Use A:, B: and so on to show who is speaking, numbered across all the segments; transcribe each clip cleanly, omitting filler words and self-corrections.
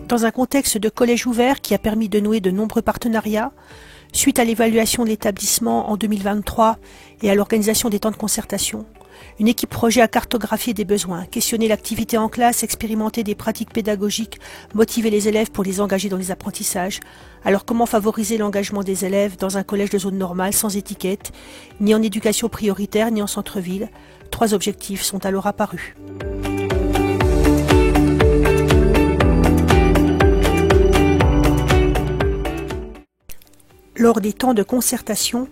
A: Dans un contexte de collège ouvert qui a permis de nouer de nombreux partenariats, suite à l'évaluation de l'établissement en 2023 et à l'organisation des temps de concertation, une équipe projet a cartographié des besoins, questionné l'activité en classe, expérimenté des pratiques pédagogiques, motivé les élèves pour les engager dans les apprentissages. Alors comment favoriser l'engagement des élèves dans un collège de zone normale sans étiquette, ni en éducation prioritaire ni en centre-ville? 3 objectifs sont alors apparus. Lors des temps de concertation,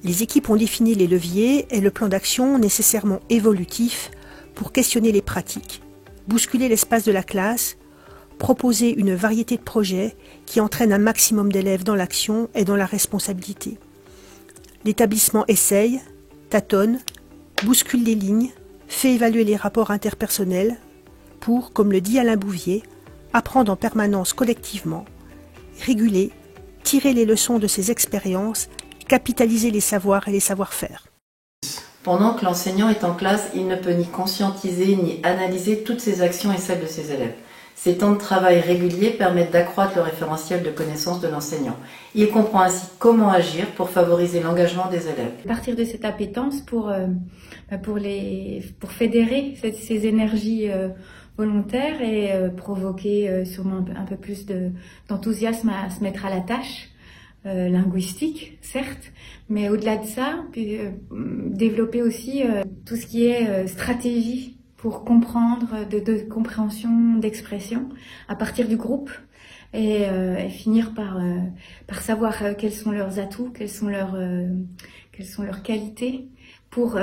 A: les équipes ont défini les leviers et le plan d'action nécessairement évolutif pour questionner les pratiques, bousculer l'espace de la classe, proposer une variété de projets qui entraînent un maximum d'élèves dans l'action et dans la responsabilité. L'établissement essaye, tâtonne, bouscule les lignes, fait évaluer les rapports interpersonnels pour, comme le dit Alain Bouvier, apprendre en permanence collectivement, réguler, tirer les leçons de ses expériences, capitaliser les savoirs et les savoir-faire.
B: Pendant que l'enseignant est en classe, il ne peut ni conscientiser ni analyser toutes ses actions et celles de ses élèves. Ces temps de travail réguliers permettent d'accroître le référentiel de connaissances de l'enseignant. Il comprend ainsi comment agir pour favoriser l'engagement des élèves.
C: À partir de cette appétence pour fédérer ces énergies volontaires et provoquer sûrement un peu plus d'enthousiasme à se mettre à la tâche, linguistique, certes, mais au-delà de ça, développer aussi tout ce qui est stratégie pour comprendre, de compréhension, d'expression à partir du groupe et finir par savoir quels sont leurs atouts, quelles sont leurs qualités pour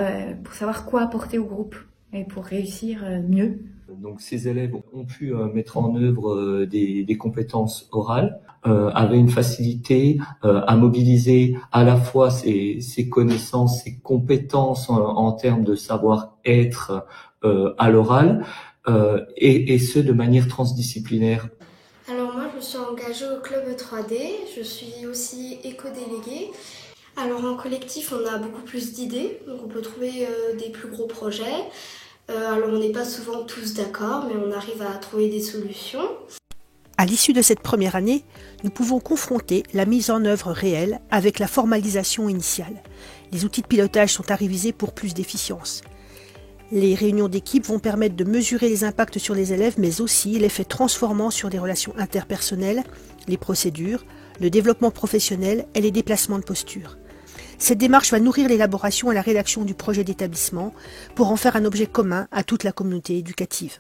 C: savoir quoi apporter au groupe et pour réussir mieux.
D: Donc ces élèves ont pu mettre en œuvre des compétences orales, avaient une facilité à mobiliser à la fois ces connaissances, ces compétences en termes de savoir-être à l'oral, et ce de manière transdisciplinaire.
E: Alors moi je suis engagée au club 3D, je suis aussi éco-déléguée. Alors en collectif on a beaucoup plus d'idées, donc on peut trouver des plus gros projets. Alors on n'est pas souvent tous d'accord, mais on arrive à trouver des solutions.
A: À l'issue de cette première année, nous pouvons confronter la mise en œuvre réelle avec la formalisation initiale. Les outils de pilotage sont à réviser pour plus d'efficience. Les réunions d'équipe vont permettre de mesurer les impacts sur les élèves, mais aussi l'effet transformant sur les relations interpersonnelles, les procédures, le développement professionnel et les déplacements de posture. Cette démarche va nourrir l'élaboration et la rédaction du projet d'établissement pour en faire un objet commun à toute la communauté éducative.